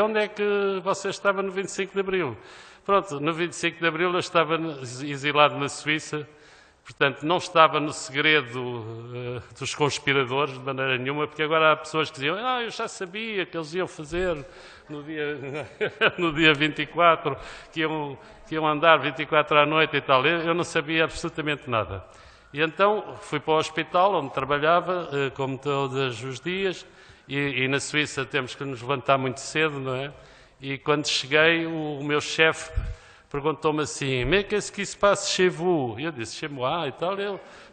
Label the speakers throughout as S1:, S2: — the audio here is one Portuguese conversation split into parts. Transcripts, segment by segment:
S1: onde é que você estava no 25 de Abril? Pronto, no 25 de Abril eu estava exilado na Suíça, portanto não estava no segredo dos conspiradores de maneira nenhuma, porque agora há pessoas que diziam, eu já sabia que eles iam fazer no dia 24, que iam andar 24 à noite e tal. Eu não sabia absolutamente nada. E então fui para o hospital onde trabalhava, como todos os dias, e na Suíça temos que nos levantar muito cedo, não é? E quando cheguei, o meu chefe perguntou-me assim, mais qu'est-ce qui se passe chez vous? E eu disse, chez moi e tal.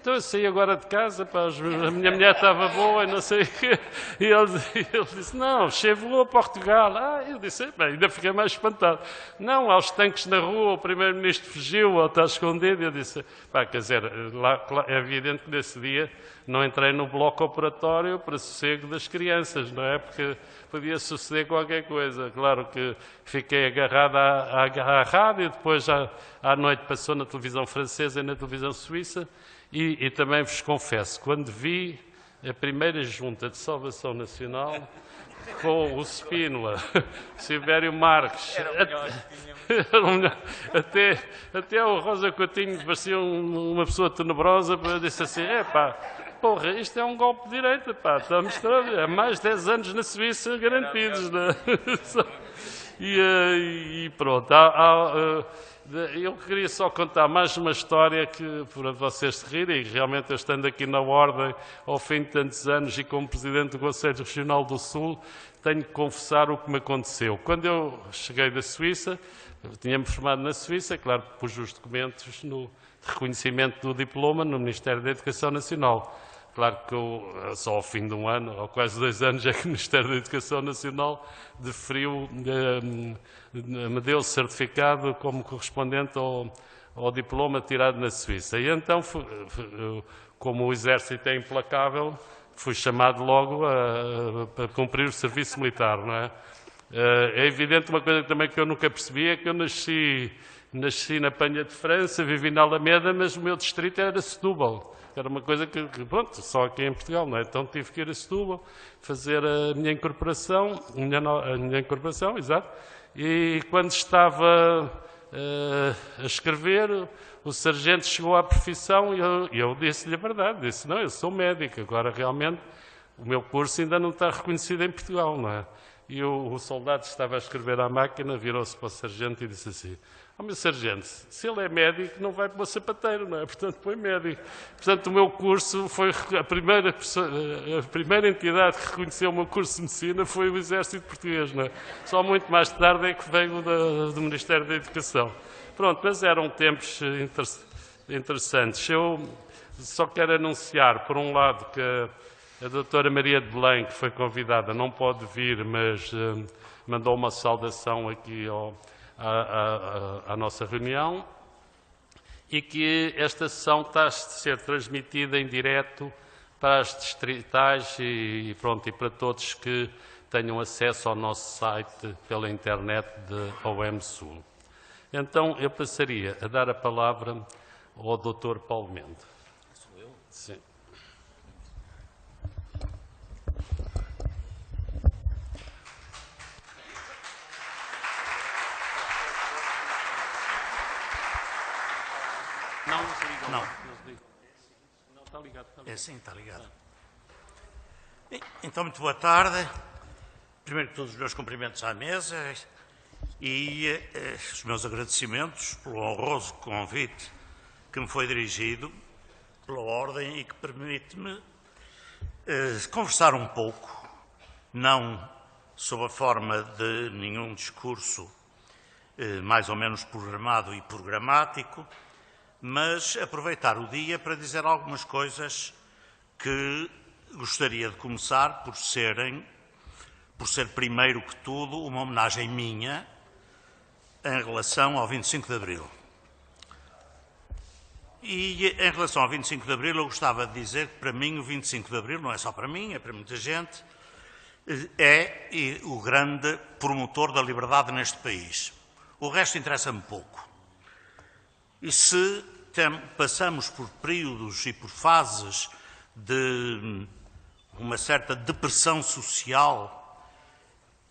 S1: Então eu saí agora de casa, pá, a minha mulher estava boa e não sei o quê. E ele disse, não, chez vous, Portugal. Eu disse, bem, ainda fiquei mais espantado. Não, há os tanques na rua, o primeiro-ministro fugiu ou está escondido. E eu disse, pá, quer dizer, lá, é evidente que nesse dia não entrei no bloco operatório para sossego das crianças, não é? Porque podia suceder qualquer coisa. Claro que fiquei agarrado à rádio, depois à noite passou na televisão francesa e na televisão suíça, e também vos confesso, quando vi a primeira junta de salvação nacional, com o Spínola, Silvério Marques, até o Rosa Coutinho parecia uma pessoa tenebrosa, eu disse assim, porra, isto é um golpe de direita, pá, estamos há mais de 10 anos na Suíça garantidos, não é? E pronto, eu queria só contar mais uma história para vocês se rirem, e realmente eu estando aqui na Ordem, ao fim de tantos anos e como Presidente do Conselho Regional do Sul, tenho que confessar o que me aconteceu. Quando eu cheguei da Suíça, tinha-me formado na Suíça, claro, pus os documentos de reconhecimento do diploma no Ministério da Educação Nacional. Claro que eu, só ao fim de um ano, ou quase 2 anos, é que o Ministério da Educação Nacional me deu o certificado como correspondente ao diploma tirado na Suíça. E então, como o Exército é implacável, fui chamado logo para cumprir o serviço militar, não é? É evidente uma coisa também que eu nunca percebi, é que eu nasci na Penha de França, vivi na Alameda, mas o meu distrito era Setúbal. Era uma coisa que, pronto, só aqui em Portugal, não é? Então tive que ir a Setúbal, fazer a minha incorporação, exato, e quando estava a escrever, o sargento chegou à profissão e eu disse-lhe a verdade, disse, não, eu sou médico, agora realmente o meu curso ainda não está reconhecido em Portugal, não é? E o soldado estava a escrever à máquina, virou-se para o sargento e disse assim, meu sargento, se ele é médico, não vai para o sapateiro, não é? Portanto, foi médico. Portanto, o meu curso foi a primeira entidade que reconheceu o meu curso de medicina foi o Exército Português, não é? Só muito mais tarde é que veio do Ministério da Educação. Pronto, mas eram tempos interessantes. Eu só quero anunciar, por um lado, que a doutora Maria de Belém, que foi convidada, não pode vir, mas mandou uma saudação aqui à nossa reunião, e que esta sessão está a ser transmitida em direto para as distritais e para todos que tenham acesso ao nosso site pela internet da OM Sul. Então, eu passaria a dar a palavra ao Dr. Paulo Mendes. Sou eu? Sim.
S2: Não.
S1: Não, está ligado.
S2: É sim, está ligado. Bem, então, muito boa tarde. Primeiro que todos os meus cumprimentos à mesa e os meus agradecimentos pelo honroso convite que me foi dirigido pela Ordem e que permite-me conversar um pouco, não sob a forma de nenhum discurso mais ou menos programado e programático, mas aproveitar o dia para dizer algumas coisas que gostaria de começar por ser primeiro que tudo uma homenagem minha em relação ao 25 de Abril. E em relação ao 25 de Abril eu gostava de dizer que para mim o 25 de Abril, não é só para mim, é para muita gente, é o grande promotor da liberdade neste país. O resto interessa-me pouco. E se passamos por períodos e por fases de uma certa depressão social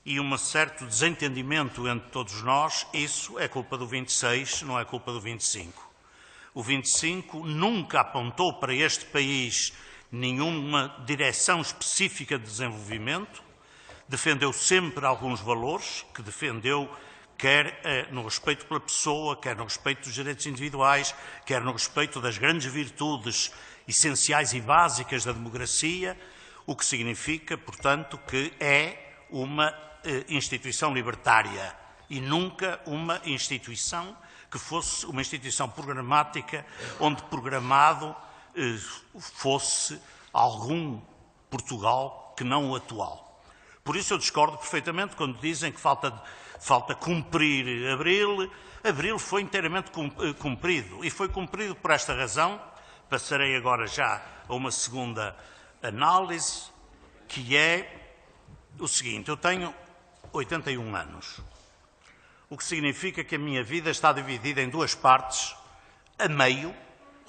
S2: e um certo desentendimento entre todos nós, isso é culpa do 26, não é culpa do 25. O 25 nunca apontou para este país nenhuma direção específica de desenvolvimento, defendeu sempre alguns valores que defendeu, quer no respeito pela pessoa, quer no respeito dos direitos individuais, quer no respeito das grandes virtudes essenciais e básicas da democracia, o que significa, portanto, que é uma instituição libertária e nunca uma instituição que fosse uma instituição programática, onde programado fosse algum Portugal que não o atual. Por isso eu discordo perfeitamente quando dizem que falta cumprir Abril. Abril foi inteiramente cumprido, e foi cumprido por esta razão. Passarei agora já a uma segunda análise, que é o seguinte: eu tenho 81 anos, o que significa que a minha vida está dividida em duas partes, a meio,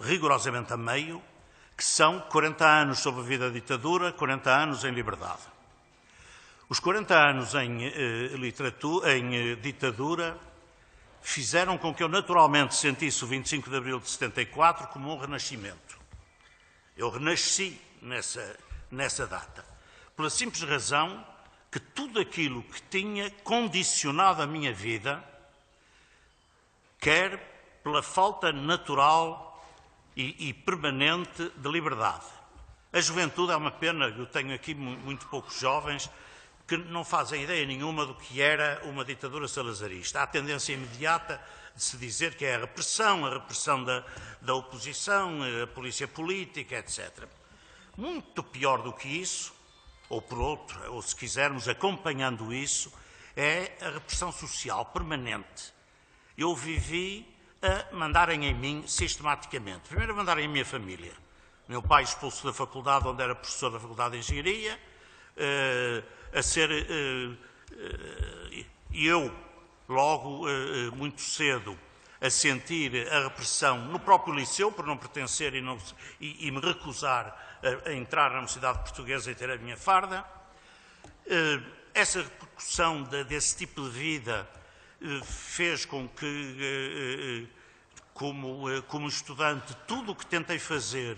S2: rigorosamente a meio, que são 40 anos sob a vida da ditadura, 40 anos em liberdade. Os 40 anos em ditadura fizeram com que eu naturalmente sentisse o 25 de abril de 74 como um renascimento. Eu renasci nessa data, pela simples razão que tudo aquilo que tinha condicionado a minha vida, quer pela falta natural e permanente de liberdade. A juventude é uma pena, eu tenho aqui muito poucos jovens que não fazem ideia nenhuma do que era uma ditadura salazarista. Há a tendência imediata de se dizer que é a repressão da oposição, a polícia política, etc. Muito pior do que isso, ou por outro, ou se quisermos, acompanhando isso, é a repressão social permanente. Eu vivi a mandarem em mim sistematicamente. Primeiro a mandarem em minha família. Meu pai expulso da faculdade, onde era professor da Faculdade de Engenharia, e eu, logo, muito cedo, a sentir a repressão no próprio liceu, por não pertencer e me recusar a entrar na Universidade Portuguesa e ter a minha farda. Essa repercussão desse tipo de vida fez com que, como estudante, tudo o que tentei fazer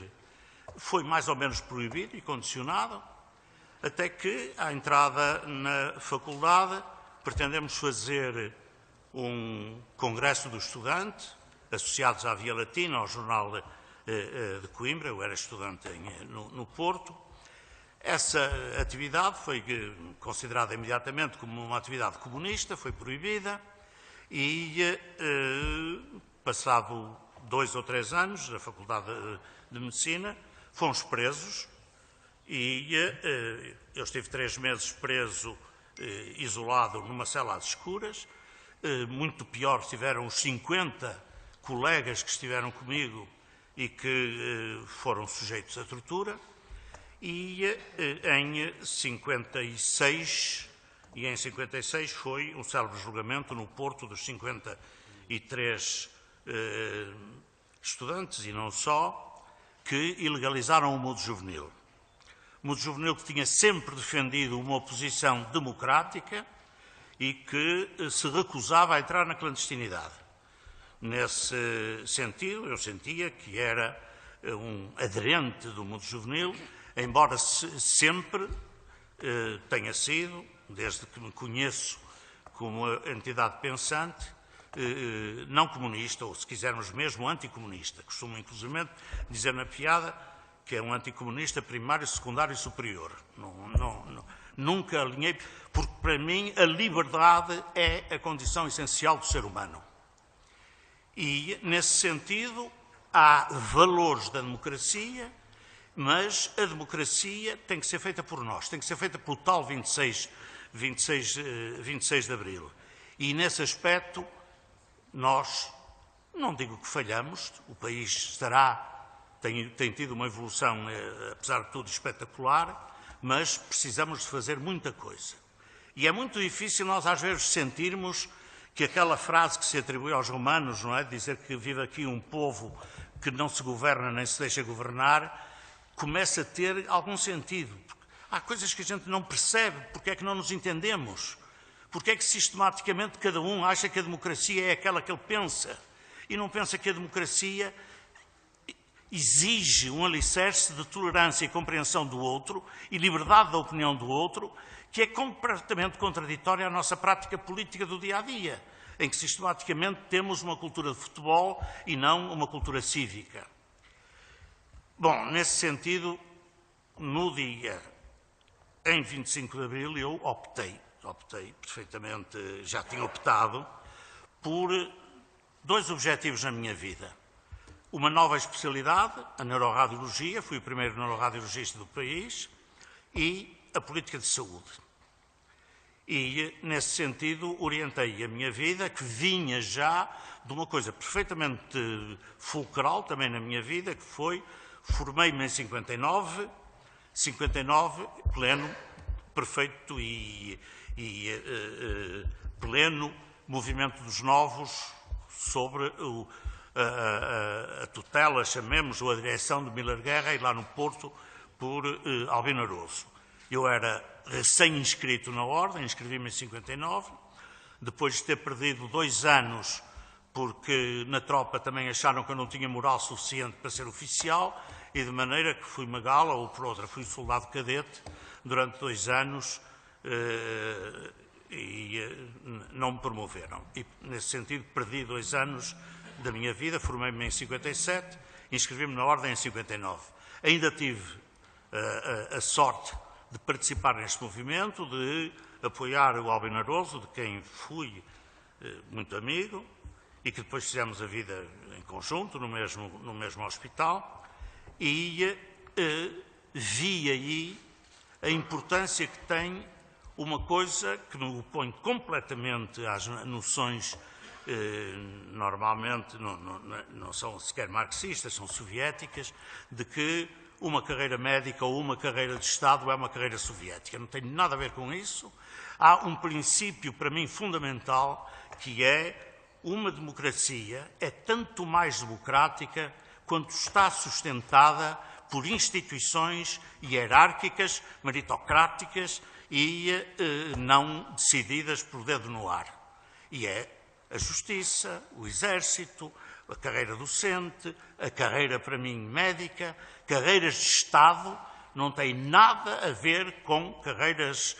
S2: foi mais ou menos proibido e condicionado, até que, à entrada na faculdade, pretendemos fazer um congresso do estudante, associados à Via Latina, ao jornal de Coimbra. Eu era estudante no Porto. Essa atividade foi considerada imediatamente como uma atividade comunista, foi proibida e, passado 2 ou 3 anos, na Faculdade de Medicina, fomos presos e eu estive 3 meses preso, isolado numa cela às escuras. Muito pior estiveram os 50 colegas que estiveram comigo e que foram sujeitos à tortura. E em 56 foi um célebre julgamento no Porto dos 53 estudantes, e não só, que ilegalizaram o mudo juvenil. O mudo juvenil que tinha sempre defendido uma oposição democrática e que se recusava a entrar na clandestinidade. Nesse sentido, eu sentia que era um aderente do mudo juvenil, embora sempre tenha sido, desde que me conheço como entidade pensante, não comunista, ou se quisermos mesmo anticomunista. Costumo inclusive dizer na piada que é um anticomunista primário, secundário e superior. Nunca alinhei, porque para mim a liberdade é a condição essencial do ser humano. E, nesse sentido, há valores da democracia, mas a democracia tem que ser feita por nós, tem que ser feita pelo tal 26 de Abril. E, nesse aspecto, nós, não digo que falhamos, o país tem tido uma evolução, apesar de tudo, espetacular, mas precisamos de fazer muita coisa. E é muito difícil nós, às vezes, sentirmos que aquela frase que se atribui aos romanos, não é? Dizer que vive aqui um povo que não se governa nem se deixa governar, começa a ter algum sentido. Há coisas que a gente não percebe, porque é que não nos entendemos. Porque é que sistematicamente cada um acha que a democracia é aquela que ele pensa e não pensa que a democracia exige um alicerce de tolerância e compreensão do outro e liberdade da opinião do outro, que é completamente contraditória à nossa prática política do dia-a-dia, em que sistematicamente temos uma cultura de futebol e não uma cultura cívica. Bom, nesse sentido, no dia, em 25 de Abril, eu optei perfeitamente, já tinha optado, por 2 objetivos na minha vida. Uma nova especialidade, a neuroradiologia, fui o primeiro neuroradiologista do país, e a política de saúde. E, nesse sentido, orientei a minha vida, que vinha já de uma coisa perfeitamente fulcral também na minha vida, que foi, formei-me em 59, pleno, perfeito e pleno movimento dos novos sobre a tutela, chamemos, ou a direção de Miller Guerra, e lá no Porto, por Albino Aroso. Eu era recém-inscrito na Ordem, inscrevi-me em 59, depois de ter perdido 2 anos, porque na tropa também acharam que eu não tinha moral suficiente para ser oficial, e de maneira que fui uma gala, ou por outra fui soldado cadete, durante 2 anos, não me promoveram. E, nesse sentido, perdi 2 anos da minha vida, formei-me em 57, inscrevi-me na Ordem em 59. Ainda tive a sorte de participar neste movimento, de apoiar o Albino Aroso, de quem fui muito amigo, e que depois fizemos a vida em conjunto, no mesmo hospital, e vi aí a importância que tem uma coisa que não opõe completamente às noções, normalmente não são sequer marxistas, são soviéticas, de que uma carreira médica ou uma carreira de Estado é uma carreira soviética. Não tem nada a ver com isso. Há um princípio, para mim, fundamental, que é uma democracia é tanto mais democrática quanto está sustentada por instituições hierárquicas, meritocráticas e não decididas por dedo no ar. E é a justiça, o exército, a carreira docente, a carreira, para mim, médica, carreiras de Estado, não tem nada a ver com carreiras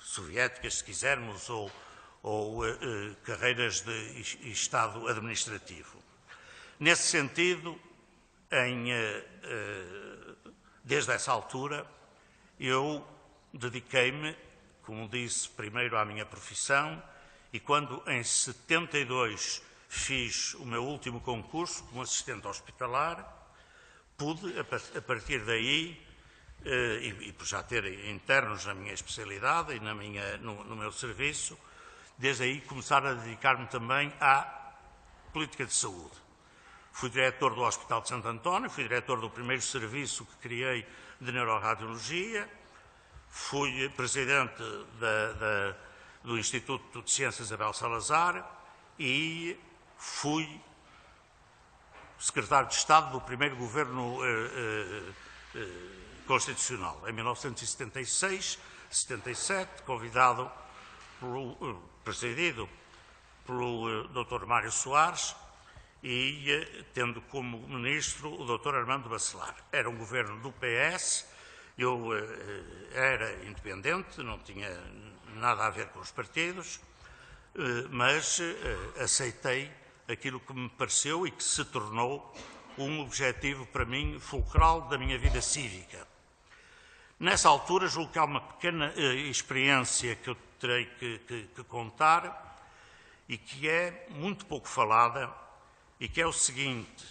S2: soviéticas, se quisermos, ou carreiras de Estado administrativo. Nesse sentido, desde essa altura, eu dediquei-me, como disse, primeiro à minha profissão, e quando em 72 fiz o meu último concurso como assistente hospitalar, pude, a partir daí, e por já ter internos na minha especialidade e no meu serviço, desde aí começar a dedicar-me também à política de saúde. Fui diretor do Hospital de Santo António, fui diretor do primeiro serviço que criei de neuroradiologia, fui presidente do Instituto de Ciências Abel Salazar e fui secretário de Estado do primeiro governo constitucional, em 1976, 77, presidido pelo Dr. Mário Soares e tendo como ministro o Dr. Armando Bacelar. Era um governo do PS, eu era independente, não tinha nada a ver com os partidos, mas aceitei aquilo que me pareceu e que se tornou um objetivo para mim fulcral da minha vida cívica. Nessa altura, julgo que há uma pequena experiência que eu terei que contar e que é muito pouco falada e que é o seguinte: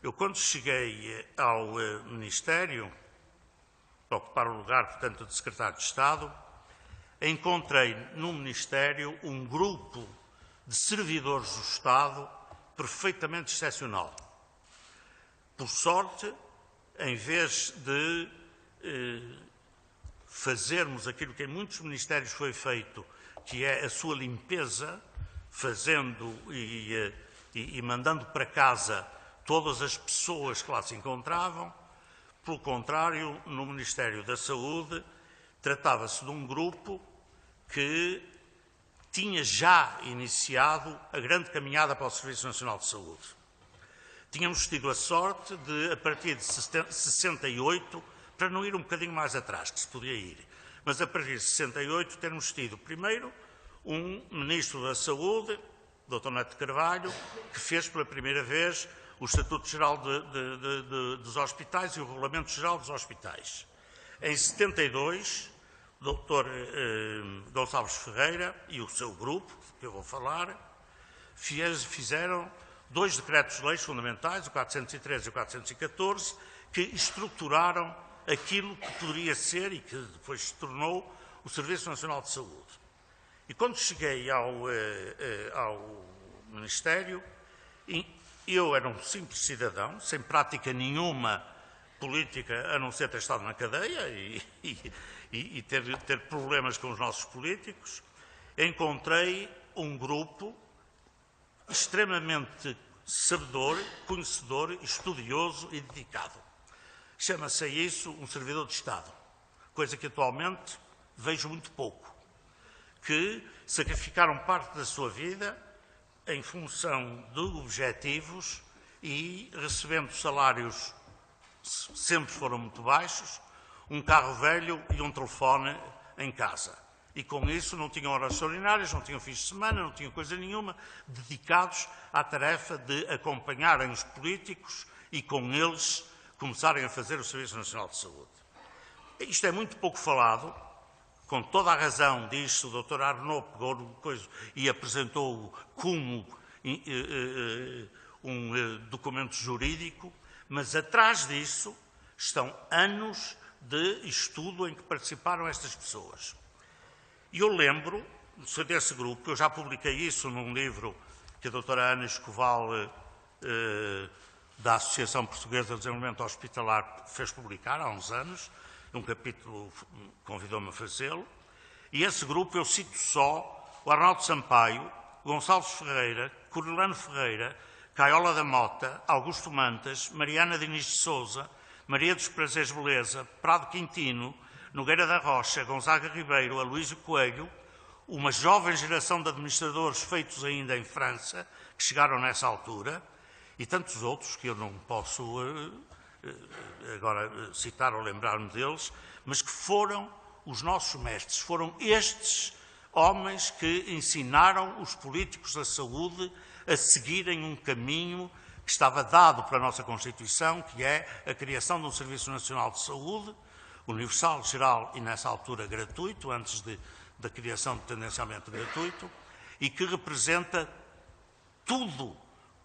S2: eu quando cheguei ao Ministério, para ocupar o lugar, portanto, de secretário de Estado, encontrei no Ministério um grupo de servidores do Estado perfeitamente excepcional. Por sorte, em vez de fazermos aquilo que em muitos ministérios foi feito, que é a sua limpeza, fazendo e mandando para casa todas as pessoas que lá se encontravam, pelo contrário, no Ministério da Saúde Tratava-se de um grupo que tinha já iniciado a grande caminhada para o Serviço Nacional de Saúde. Tínhamos tido a sorte de, a partir de 68, para não ir um bocadinho mais atrás, que se podia ir, mas a partir de 68 termos tido, primeiro, um Ministro da Saúde, Dr. Neto Carvalho, que fez pela primeira vez o Estatuto Geral dos Hospitais e o Regulamento Geral dos Hospitais. Em 72, Dr. Gonçalves Ferreira e o seu grupo, que eu vou falar, fizeram 2 decretos-leis fundamentais, o 413 e o 414, que estruturaram aquilo que poderia ser e que depois se tornou o Serviço Nacional de Saúde. E quando cheguei ao Ministério, eu era um simples cidadão, sem prática nenhuma política, a não ser ter estado na cadeia e ter problemas com os nossos políticos. Encontrei um grupo extremamente sabedor, conhecedor, estudioso e dedicado. Chama-se a isso um servidor de Estado, coisa que atualmente vejo muito pouco, que sacrificaram parte da sua vida em função de objetivos e recebendo salários sempre foram muito baixos, um carro velho e um telefone em casa. E com isso não tinham horas extraordinárias, não tinham fins de semana, não tinham coisa nenhuma, dedicados à tarefa de acompanharem os políticos e com eles começarem a fazer o Serviço Nacional de Saúde. Isto é muito pouco falado, com toda a razão disso, o Dr. Arnaud pegou coisa e apresentou como um documento jurídico, mas atrás disso estão anos de estudo em que participaram estas pessoas. E eu lembro desse grupo, eu já publiquei isso num livro que a doutora Ana Escoval, da Associação Portuguesa de Desenvolvimento Hospitalar, fez publicar há uns anos, um capítulo convidou-me a fazê-lo, e esse grupo eu cito só o Arnaldo Sampaio, Gonçalves Ferreira, Corneliano Ferreira, Caiola da Mota, Augusto Mantas, Mariana Diniz de Sousa, Maria dos Prazeres Beleza, Prado Quintino, Nogueira da Rocha, Gonzaga Ribeiro, Aloísio Coelho, uma jovem geração de administradores feitos ainda em França, que chegaram nessa altura, e tantos outros que eu não posso agora citar ou lembrar-me deles, mas que foram os nossos mestres. Foram estes homens que ensinaram os políticos da saúde a seguirem um caminho que estava dado pela nossa Constituição, que é a criação de um Serviço Nacional de Saúde, universal, geral e, nessa altura, gratuito, antes da criação de tendencialmente gratuito, e que representa tudo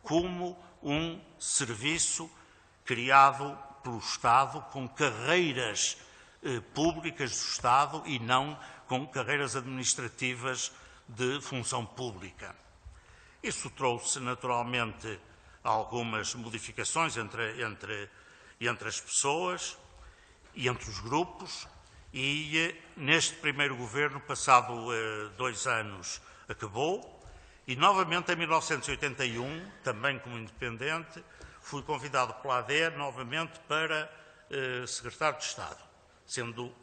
S2: como um serviço criado pelo Estado, com carreiras públicas do Estado e não com carreiras administrativas de função pública. Isso trouxe, naturalmente, algumas modificações entre as pessoas e entre os grupos, e neste primeiro governo, passado 2 anos, acabou, e novamente em 1981, também como independente, fui convidado pela AD novamente para secretário de Estado, sendo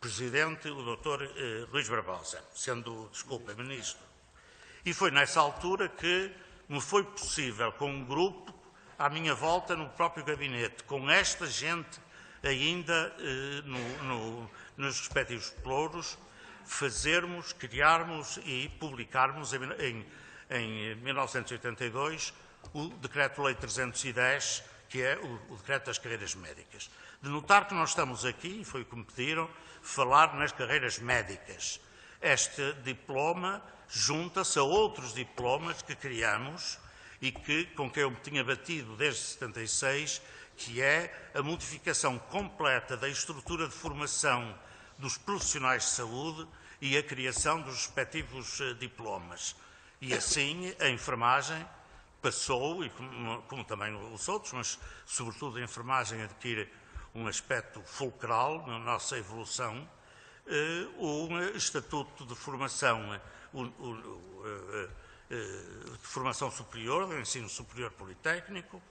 S2: presidente o Dr. Luís Barbosa, sendo, desculpa, ministro. E foi nessa altura que me foi possível, com um grupo à minha volta no próprio gabinete, com esta gente ainda nos respectivos pelouros, fazermos, criarmos e publicarmos em 1982 o Decreto-Lei 310, que é o Decreto das Carreiras Médicas. De notar que nós estamos aqui, e foi o que me pediram, falar nas carreiras médicas. Este diploma junta-se a outros diplomas que criamos e com que eu me tinha batido desde 76, que é a modificação completa da estrutura de formação dos profissionais de saúde e a criação dos respectivos diplomas. E assim a enfermagem passou, e como também os outros, mas sobretudo a enfermagem adquire um aspecto fulcral na nossa evolução, um estatuto de formação, de formação superior, do ensino superior politécnico,